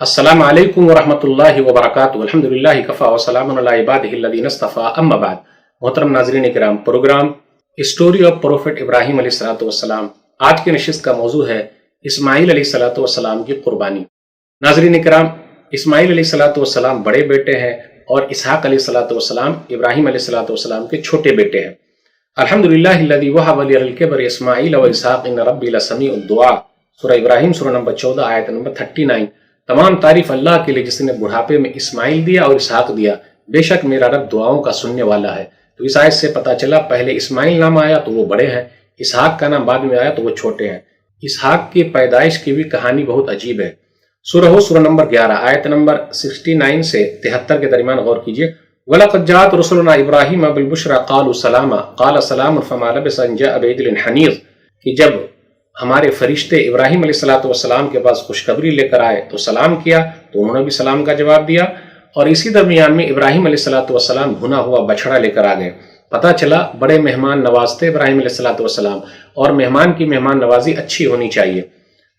السلام علیکم ورحمۃ اللہ وبرکاتہ الحمدللہ کفا وسلام علی عبادہ الذین اصطفیٰ اما بعد۔ محترم ناظرین کرام، پروگرام اسٹوری آف پروفٹ ابراہیم علیہ السلام، آج کی نشست کا موضوع ہے اسماعیل علیہ السلام کی قربانی۔ ناظرین کرام، اسماعیل علیہ السلام بڑے بیٹے ہیں اور اسحاق علیہ السلام ابراہیم علیہ السلام کے چھوٹے بیٹے ہیں۔ الحمدللہ الذی وہب لی الکبر اسماعیل و اسحاق ان ربی لسمیع الدعاء، سورہ ابراہیم سورہ نمبر 14 آیت نمبر 39۔ تمام تعریف اللہ کے لیے جس نے بڑھاپے میں اسماعیل دیا اور اسحاق دیا، بے شک میرا رب دعاؤں کا سننے والا ہے۔ تو اس آیت سے پتہ چلا پہلے اسماعیل نام آیا تو وہ بڑے ہیں، اسحاق کا نام بعد میں آیا تو وہ چھوٹے ہیں۔ اسحاق کی پیدائش کی بھی کہانی بہت عجیب ہے۔ سورہ نمبر 11 آیت نمبر 69 سے 73 کے درمیان غور کیجئے۔ وَلَقَدْ جَاءَتْ رُسُلُنَا إِبْرَاهِيمَ بِالْبُشْرَىٰ قَالُوا سَلَامًا قَالَ سَلَامٌ فَمَا لَبِثَ أَن جَاءَ بِعِجْلٍ حَنِيظٍ، کہ جب ہمارے فرشتے ابراہیم علیہ السلام کے پاس خوشخبری لے کر آئے تو سلام کیا، تو انہوں نے بھی سلام کا جواب دیا، اور اسی درمیان میں ابراہیم علیہ السلام بھنا ہوا بچڑا لے کر آ گئے۔ پتہ چلا بڑے مہمان نواز تھے ابراہیم علیہ السلام، اور مہمان کی مہمان نوازی اچھی ہونی چاہیے۔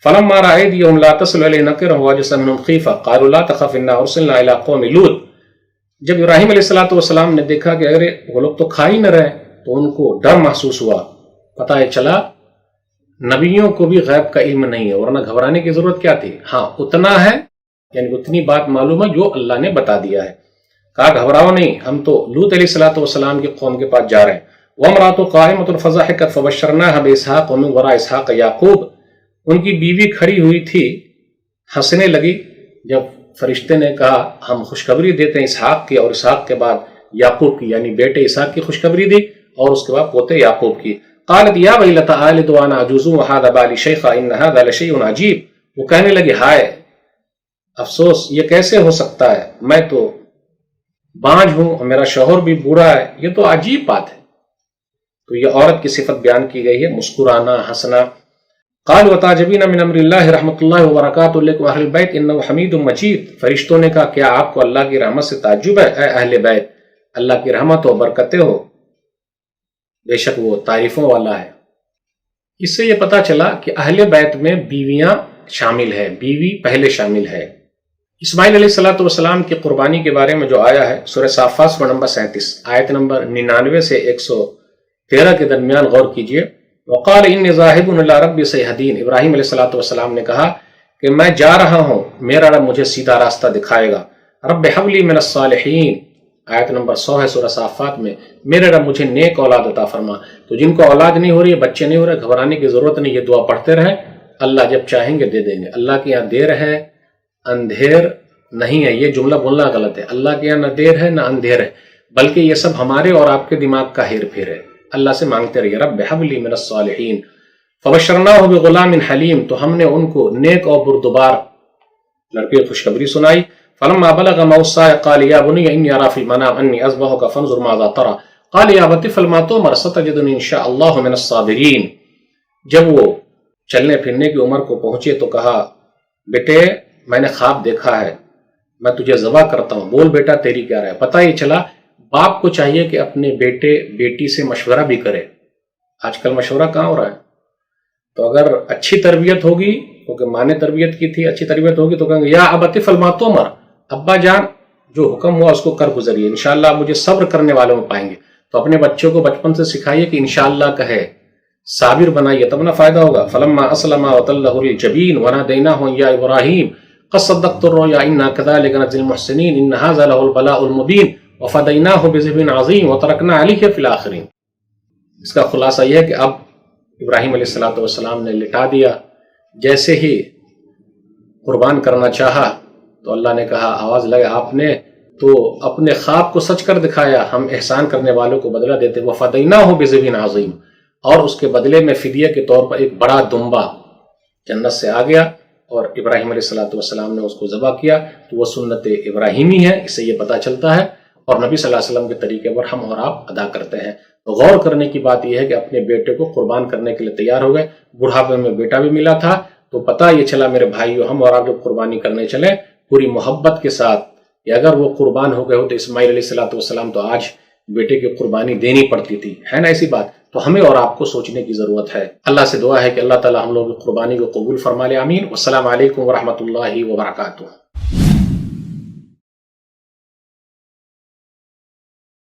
فَلَمَّا رَأَى أَيْدِيَهُمْ لَا تَصِلُ إِلَيْهِ نَكِرَهُمْ وَأَوْجَسَ مِنْهُمْ خِيفَةً قَالُوا لَا تَخَفْ إِنَّا أُرْسِلْنَا إِلَىٰ قَوْمِ لُوطٍ، جب ابراہیم علیہ السلام نے دیکھا کہ اگر وہ لوگ تو کھا ہی نہ رہے تو ان کو ڈر محسوس ہوا۔ پتہ چلا نبیوں کو بھی غیب کا علم نہیں ہے، ورنہ گھبرانے کی ضرورت کیا تھی؟ ہاں اتنا ہے، یعنی اتنی بات معلوم ہے جو اللہ نے بتا دیا ہے۔ کہا گھبراؤ نہیں، ہم تو لوط علیہ السلام کی قوم کے پاس جا رہے ہیں۔ وَامْرَأَتُهُ قَائِمَةٌ فَضَحِكَتْ فَبَشَّرْنَاهَا بِإِسْحَاقَ وَمِن وَرَاءِ إِسْحَاقَ يَعْقُوبَ، ان کی بیوی کھڑی ہوئی تھی، ہنسنے لگی جب فرشتے نے کہا ہم خوشخبری دیتے ہیں اسحاق کی، اور اسحاق کے بعد یعقوب کی، یعنی بیٹے اسحاق کی خوشخبری دی اور اس کے بعد پوتے یعقوب کی۔ قالت یا ویلتى آلد وانا عجوز وهذا بالي شیخا ان هذا لشیء عجیب، وہ کہنے لگے ہائے افسوس، یہ کیسے ہو سکتا ہے، میں تو بانجھ ہوں اور میرا شوہر بھی بوڑھا ہے، یہ تو عجیب بات ہے۔ تو یہ عورت کی صفت بیان کی گئی ہے، مسکرانا، ہنسنا۔ قال وتعجبین من امر اللہ رحمۃ اللہ وبرکاتہ علیکم اہل البیت انہ حمید مجید، فرشتوں نے کہا کیا آپ کو اللہ کی رحمت سے تعجب ہے اے اہل بیت، اللہ کی رحمت و برکتیں ہو، بے شک وہ تعریفوں والا ہے۔ اس سے یہ پتہ چلا کہ اہل بیت میں بیویاں شامل ہے، بیوی پہلے شامل ہے۔ اسماعیل علیہ السلام کی قربانی کے بارے میں جو آیا ہے سورہ صافات سورہ نمبر 37 آیت نمبر 99 سے 113 کے درمیان غور کیجئے۔ وقال انی ذاہب الی ربی سیہدین، ابراہیم علیہ السلام نے کہا کہ میں جا رہا ہوں، میرا رب مجھے سیدھا راستہ دکھائے گا۔ رب حب لی من الصالحین، آیت نمبر 100 ہے سورہ صافات میں، میرے رب مجھے نیک اولاد عطا فرما۔ تو جن کو اولاد نہیں ہو رہی ہے، بچے نہیں ہو رہے، گھبرانے کی ضرورت نہیں، یہ دعا پڑھتے رہیں، اللہ جب چاہیں گے دے دیں گے۔ اللہ کے یہاں دیر ہے اندھیر نہیں ہے، یہ جملہ بولنا غلط ہے۔ اللہ کے یہاں نہ دیر ہے نہ اندھیر ہے، بلکہ یہ سب ہمارے اور آپ کے دماغ کا ہیر پھیر ہے۔ اللہ سے مانگتے رہیے، رب حب لی من الصالحین فبشرناہ بغلام حلیم، تو ہم نے ان کو نیک اور بردبار لڑکے کی خوشخبری سنائی۔ فلما بلغ معه السعي قال يا بني اني ارى في المنام اني اذبحك فانظر ماذا ترى قال يا ابت افعل ما تؤمر ستجدني ان شاء الله من الصابرين، جب وہ چلنے پھرنے کی عمر کو پہنچے تو کہا بیٹے میں نے خواب دیکھا ہے، میں تجھے ذبح کرتا ہوں، بول بیٹا تیری کیا رائے۔ پتہ یہ چلا باپ کو چاہیے کہ اپنے بیٹے بیٹی سے مشورہ بھی کرے۔ آج کل مشورہ کہاں ہو رہا ہے؟ تو اگر اچھی تربیت ہوگی، کیونکہ ماں نے تربیت کی تھی، اچھی تربیت ہوگی تو کہیں گے یا ابت افعل ما تؤمر، ابا جان جو حکم ہوا اس کو کر گزریے، انشاءاللہ آپ مجھے صبر کرنے والوں میں پائیں گے۔ تو اپنے بچوں کو بچپن سے سکھائیے کہ انشاءاللہ کہے، صابر بنائیے، تب نہ فائدہ ہوگا۔ فلما اسلم وتلہ للجبین ونادیناہ یا ابراہیم قد صدقت الرؤیا انا كذلك نجزی المحسنین ان ھذا لہو البلاء المبین وفدیناہ بذبح عظیم وترکنا علیہ فی الآخرین۔ اس کا خلاصہ یہ ہے کہ اب ابراہیم علیہ السلام نے لٹا دیا، جیسے ہی قربان کرنا چاہا تو اللہ نے کہا آواز لگے آپ نے تو اپنے خواب کو سچ کر دکھایا، ہم احسان کرنے والوں کو بدلہ دیتے۔ وَفَدَيْنَاهُ بِذِبْحٍ عَظِيمٍ، اور اس کے بدلے میں فدیہ کے طور پر ایک بڑا دمبا جنت سے آ گیا اور ابراہیم علیہ السلام نے اس کو ذبح کیا۔ تو وہ سنت ابراہیمی ہے، اس سے یہ پتہ چلتا ہے، اور نبی صلی اللہ علیہ وسلم کے طریقے پر ہم اور آپ ادا کرتے ہیں۔ تو غور کرنے کی بات یہ ہے کہ اپنے بیٹے کو قربان کرنے کے لیے تیار ہو گئے، بڑھاپے میں بیٹا بھی ملا تھا، تو پتہ یہ چلا میرے بھائیو، ہم اور آپ جب قربانی کرنے چلیں پوری محبت کے ساتھ کہ اگر وہ قربان ہو گئے ہو تو اسماعیل علیہ السلام تو آج بیٹے کی قربانی دینی پڑتی تھی، ہے نا ایسی بات؟ تو ہمیں اور آپ کو سوچنے کی ضرورت ہے۔ اللہ سے دعا ہے کہ اللہ تعالی ہم لوگوں کی قربانی کو قبول فرما لے، آمین۔ والسلام علیکم ورحمۃ اللہ وبرکاتہ۔